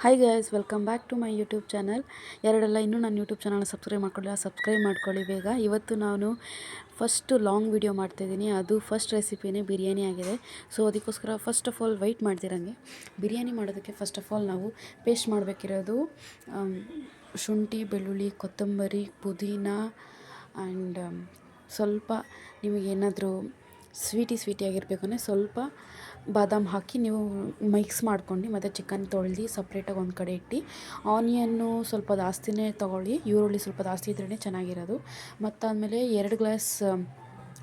Hi guys, welcome back to my YouTube channel. ಯಾರೆಲ್ಲ ಇನ್ನೂ ನನ್ನ ಯೂಟ್ಯೂಬ್ ಚಾನಲ್ನ ಸಬ್ಸ್ಕ್ರೈಬ್ ಮಾಡ್ಕೊಳ್ಳಿ ಬೇಗ. ಇವತ್ತು ನಾನು ಫಸ್ಟ್ ಲಾಂಗ್ ವಿಡಿಯೋ ಮಾಡ್ತಾಯಿದ್ದೀನಿ. ಅದು ಫಸ್ಟ್ ರೆಸಿಪಿನೇ ಬಿರಿಯಾನಿ ಆಗಿದೆ. ಸೊ ಅದಕ್ಕೋಸ್ಕರ ಫಸ್ಟ್ ಆಫ್ ಆಲ್ ವೆಯ್ಟ್ ಮಾಡ್ತಿರಂಗೆ ಬಿರಿಯಾನಿ ಮಾಡೋದಕ್ಕೆ ಫಸ್ಟ್ ಆಫ್ ಆಲ್ ನಾವು ಪೇಸ್ಟ್ ಮಾಡಬೇಕಿರೋದು ಶುಂಠಿ, ಬೆಳ್ಳುಳ್ಳಿ, ಕೊತ್ತಂಬರಿ, ಪುದೀನ ಆ್ಯಂಡ್ ಸ್ವಲ್ಪ ನಿಮಗೇನಾದರೂ ಸ್ವೀಟಿ ಆಗಿರಬೇಕು ಅಂದರೆ ಸ್ವಲ್ಪ ಬಾದಾಮ್ ಹಾಕಿ ನೀವು ಮಿಕ್ಸ್ ಮಾಡ್ಕೊಂಡು ಮತ್ತು ಚಿಕನ್ ತೊಳೆದು ಸಪ್ರೇಟಾಗಿ ಒಂದು ಕಡೆ ಇಟ್ಟು ಆನಿಯನ್ನು ಸ್ವಲ್ಪ ಜಾಸ್ತಿನೇ ತೊಗೊಳ್ಳಿ, ಈರುಳ್ಳಿ ಸ್ವಲ್ಪ ಜಾಸ್ತಿ ಇದ್ರೇ ಚೆನ್ನಾಗಿರೋದು. ಮತ್ತಾದಮೇಲೆ 2 ಗ್ಲಾಸ್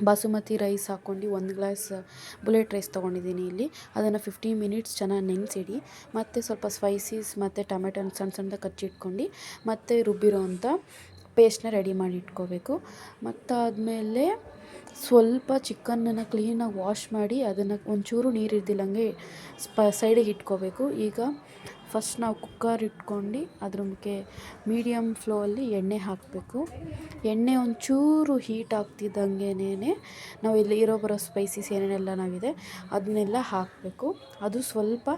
ಬಾಸುಮತಿ ರೈಸ್ ಹಾಕ್ಕೊಂಡು 1 ಗ್ಲಾಸ್ ಬುಲೆಟ್ ರೈಸ್ ತೊಗೊಂಡಿದ್ದೀನಿ ಇಲ್ಲಿ. ಅದನ್ನು 15 ಮಿನಿಟ್ಸ್ ಚೆನ್ನಾಗಿ ನೆನೆಸಿಡಿ. ಮತ್ತು ಸ್ವಲ್ಪ ಸ್ಪೈಸೀಸ್ ಮತ್ತು ಟೊಮೆಟೊನ ಸಣ್ಣ ಸಣ್ಣದಾಗಿ ಕಚ್ಚಿಟ್ಕೊಂಡು ಮತ್ತು ರುಬ್ಬಿರೋ ಅಂಥ ಪೇಸ್ಟ್ನ ರೆಡಿ ಮಾಡಿ ಇಟ್ಕೋಬೇಕು. ಮತ್ತಾದಮೇಲೆ ಸ್ವಲ್ಪ ಚಿಕನ್ನನ್ನು ಕ್ಲೀನಾಗಿ ವಾಶ್ ಮಾಡಿ ಅದನ್ನು ಒಂಚೂರು ನೀರು ಇದ್ದಿಲ್ಲಂಗೆ ಸೈಡಿಗೆ ಇಟ್ಕೋಬೇಕು. ಈಗ ಫಸ್ಟ್ ನಾವು ಕುಕ್ಕರ್ ಇಟ್ಕೊಂಡು ಅದ್ರ ಮುಖ್ಯ ಮೀಡಿಯಮ್ ಫ್ಲೋಲ್ಲಿ ಎಣ್ಣೆ ಹಾಕಬೇಕು. ಎಣ್ಣೆ ಒಂಚೂರು ಹೀಟ್ ಆಗ್ತಿದ್ದಂಗೆನೇ ನಾವು ಇಲ್ಲಿ ಬರೋ ಸ್ಪೈಸೀಸ್ ಏನೇನೆಲ್ಲ ನಾವಿದೆ ಅದನ್ನೆಲ್ಲ ಹಾಕಬೇಕು. ಅದು ಸ್ವಲ್ಪ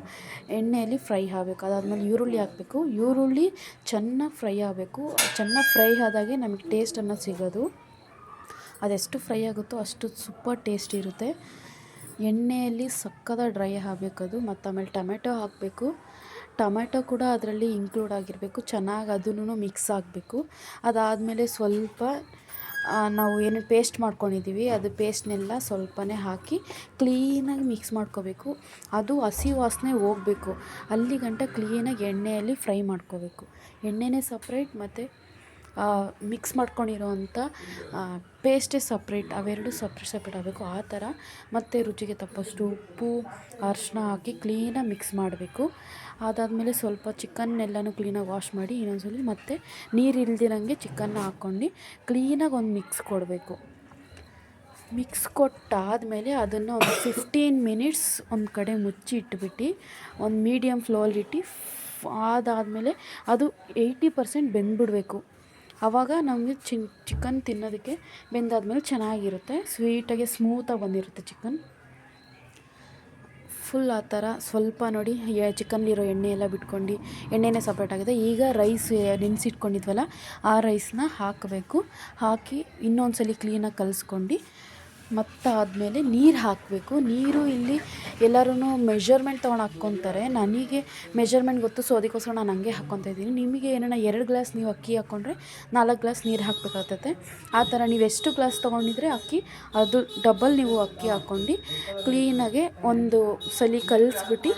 ಎಣ್ಣೆಯಲ್ಲಿ ಫ್ರೈ ಆಗಬೇಕು. ಅದಾದಮೇಲೆ ಈರುಳ್ಳಿ ಹಾಕಬೇಕು. ಈರುಳ್ಳಿ ಚೆನ್ನಾಗಿ ಫ್ರೈ ಆಗಬೇಕು. ಚೆನ್ನಾಗಿ ಫ್ರೈ ಆದಾಗೆ ನಮಗೆ ಟೇಸ್ಟ್ ಅನ್ನೋದು ಸಿಗೋದು. ಅದೆಷ್ಟು ಫ್ರೈ ಆಗುತ್ತೋ ಅಷ್ಟು ಸೂಪರ್ ಟೇಸ್ಟ್ ಇರುತ್ತೆ. ಎಣ್ಣೆಯಲ್ಲಿ ಸಕ್ಕತ್ತಾಗಿ ಡ್ರೈ ಆಗಬೇಕದು. ಮತ್ತು ಆಮೇಲೆ ಟೊಮೆಟೊ ಹಾಕಬೇಕು. ಟೊಮೆಟೊ ಕೂಡ ಅದರಲ್ಲಿ ಇನ್ಕ್ಲೂಡ್ ಆಗಿರಬೇಕು. ಚೆನ್ನಾಗಿ ಅದನ್ನು ಮಿಕ್ಸ್ ಆಗಬೇಕು. ಅದಾದಮೇಲೆ ಸ್ವಲ್ಪ ನಾವು ಏನು ಪೇಸ್ಟ್ ಮಾಡ್ಕೊಂಡಿದ್ದೀವಿ ಅದು ಪೇಸ್ಟ್ನೆಲ್ಲ ಸ್ವಲ್ಪನೇ ಹಾಕಿ ಕ್ಲೀನಾಗಿ ಮಿಕ್ಸ್ ಮಾಡ್ಕೋಬೇಕು. ಅದು ಹಸಿ ವಾಸನೆ ಹೋಗಬೇಕು. ಅಲ್ಲಿ ಗಂಟ ಕ್ಲೀನಾಗಿ ಎಣ್ಣೆಯಲ್ಲಿ ಫ್ರೈ ಮಾಡ್ಕೋಬೇಕು. ಎಣ್ಣೆನೇ ಸಪ್ರೇಟ್ ಮತ್ತು ಮಿಕ್ಸ್ ಮಾಡ್ಕೊಂಡಿರೋವಂಥ ಪೇಸ್ಟೇ ಸಪ್ರೇಟ್, ಅವೆರಡು ಸಪ್ರೇಟ್ ಆಗಬೇಕು ಆ ಥರ. ಮತ್ತು ರುಚಿಗೆ ತಕ್ಕಷ್ಟು ಉಪ್ಪು, ಅರಿಶಿನ ಹಾಕಿ ಕ್ಲೀನಾಗಿ ಮಿಕ್ಸ್ ಮಾಡಬೇಕು. ಅದಾದಮೇಲೆ ಸ್ವಲ್ಪ ಚಿಕನ್ನೆಲ್ಲನೂ ಕ್ಲೀನಾಗಿ ವಾಶ್ ಮಾಡಿ ಇನ್ನೊಂದ್ಸಲ ಮತ್ತೆ ನೀರು ಇಲ್ದಿರಂಗೆ ಚಿಕನ್ನ ಹಾಕ್ಕೊಂಡು ಕ್ಲೀನಾಗಿ ಒಂದು ಮಿಕ್ಸ್ ಕೊಡಬೇಕು. ಮಿಕ್ಸ್ ಕೊಟ್ಟಾದಮೇಲೆ ಅದನ್ನು ಒಂದು 15 ಮಿನಿಟ್ಸ್ ಒಂದು ಕಡೆ ಮುಚ್ಚಿ ಇಟ್ಬಿಟ್ಟು ಒಂದು ಮೀಡಿಯಮ್ ಫ್ಲೇಮಲ್ಲಿಟ್ಟು ಅದಾದಮೇಲೆ ಅದು 80% ಬೆಂದ್ಬಿಡಬೇಕು. ಆವಾಗ ನಮಗೆ ಚಿಕನ್ ತಿನ್ನೋದಕ್ಕೆ ಬೆಂದಾದ್ಮೇಲೆ ಚೆನ್ನಾಗಿರುತ್ತೆ. ಸ್ವೀಟಾಗಿ ಸ್ಮೂತಾಗಿ ಬಂದಿರುತ್ತೆ ಚಿಕನ್. ಫುಲ್ ಆ ಥರ ಸ್ವಲ್ಪ ನೋಡಿ ಚಿಕನ್ಲಿರೋ ಎಣ್ಣೆ ಎಲ್ಲ ಬಿಟ್ಕೊಂಡು ಎಣ್ಣೆನೇ ಸಪ್ರೇಟ್ ಆಗಿದೆ. ಈಗ ರೈಸ್ ನೆನೆಸಿಟ್ಕೊಂಡಿದ್ವಲ್ಲ ಆ ರೈಸ್ನ ಹಾಕಬೇಕು. ಹಾಕಿ ಇನ್ನೊಂದು ಸಲ ಕ್ಲೀನಾಗಿ ಕಲಿಸ್ಕೊಂಡು ಮತ್ತಾದಮೇಲೆ ನೀರು ಹಾಕಬೇಕು. ನೀರು ಇಲ್ಲಿ ಎಲ್ಲರೂ ಮೆಷರ್ಮೆಂಟ್ ತೊಗೊಂಡು ಹಾಕ್ಕೊತಾರೆ. ನನಗೆ ಮೆಷರ್ಮೆಂಟ್ ಗೊತ್ತು, ಸೊ ಅದಕ್ಕೋಸ್ಕರ ನಾನು ಹಂಗೆ ಹಾಕ್ಕೊತಾ ಇದ್ದೀನಿ. ನಿಮಗೆ ಏನಾರ 2 ಗ್ಲಾಸ್ ನೀವು ಅಕ್ಕಿ ಹಾಕ್ಕೊಂಡ್ರೆ 4 ಗ್ಲಾಸ್ ನೀರು ಹಾಕಬೇಕಾಗ್ತದೆ. ಆ ಥರ ನೀವು ಎಷ್ಟು ಗ್ಲಾಸ್ ತೊಗೊಂಡಿದ್ರೆ ಅಕ್ಕಿ ಅದು ಡಬಲ್ ನೀವು ಅಕ್ಕಿ ಹಾಕ್ಕೊಂಡು ಕ್ಲೀನಾಗೆ ಒಂದು ಸಲ ಕಲಿಸ್ಬಿಟ್ಟು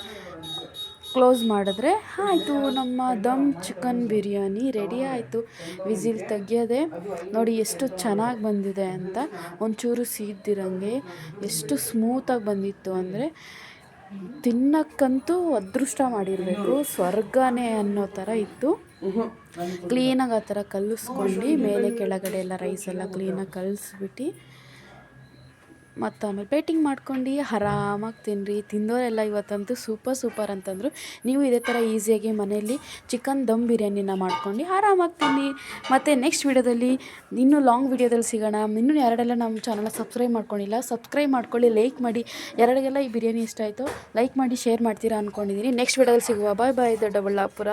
ಕ್ಲೋಸ್ ಮಾಡಿದ್ರೆ ಆಯಿತು, ನಮ್ಮ ದಮ್ ಚಿಕನ್ ಬಿರಿಯಾನಿ ರೆಡಿ ಆಯಿತು. ವಿಸಿಲ್ ತೆಗಿಯೋದೆ ನೋಡಿ ಎಷ್ಟು ಚೆನ್ನಾಗಿ ಬಂದಿದೆ ಅಂತ. ಒಂಚೂರು ಸೀದಿರಂಗೆ ಎಷ್ಟು ಸ್ಮೂತಾಗಿ ಬಂದಿತ್ತು ಅಂದರೆ ತಿನ್ನೋಕ್ಕಂತೂ ಅದೃಷ್ಟ ಮಾಡಿರಬೇಕು, ಸ್ವರ್ಗನೇ ಅನ್ನೋ ಥರ ಇತ್ತು. ಕ್ಲೀನಾಗಿ ಆ ಥರ ಕಲಿಸ್ಕೊಂಡು ಮೇಲೆ ಕೆಳಗಡೆ ಎಲ್ಲ ರೈಸೆಲ್ಲ ಕ್ಲೀನಾಗಿ ಕಲಿಸ್ಬಿಟ್ಟು ಮತ್ತು ಆಮೇಲೆ ಪ್ಲೇಟಿಂಗ್ ಮಾಡ್ಕೊಂಡು ಆರಾಮಾಗಿ ತಿನ್ನಿರಿ. ತಿಂದವರೆಲ್ಲ ಇವತ್ತಂತೂ ಸೂಪರ್ ಅಂತಂದರು. ನೀವು ಇದೇ ಥರ ಈಸಿಯಾಗಿ ಮನೆಯಲ್ಲಿ ಚಿಕನ್ ದಮ್ ಬಿರಿಯಾನಿನ ಮಾಡ್ಕೊಂಡು ಆರಾಮಾಗಿ ತಿನ್ನಿ. ಮತ್ತು ನೆಕ್ಸ್ಟ್ ವೀಡಿಯೋದಲ್ಲಿ ಇನ್ನೂ ಲಾಂಗ್ ವೀಡಿಯೋದಲ್ಲಿ ಸಿಗೋಣ. ಇನ್ನೂ ಯಾರೆಲ್ಲ ನಮ್ಮ ಚಾನಲ್ನ ಸಬ್ಸ್ಕ್ರೈಬ್ ಮಾಡ್ಕೊಂಡಿಲ್ಲ ಸಬ್ಸ್ಕ್ರೈಬ್ ಮಾಡ್ಕೊಳ್ಳಿ, ಲೈಕ್ ಮಾಡಿ. ಯಾರಿಗೆಲ್ಲ ಈ ಬಿರಿಯಾನಿ ಇಷ್ಟ ಆಯಿತು ಲೈಕ್ ಮಾಡಿ, ಶೇರ್ ಮಾಡ್ತೀರಾ ಅಂದ್ಕೊಂಡಿದ್ದೀನಿ. ನೆಕ್ಸ್ಟ್ ವೀಡಿಯೋದಲ್ಲಿ ಸಿಗುವ. ಬಾಯ್ ದೊಡ್ಡಬಳ್ಳಾಪುರ.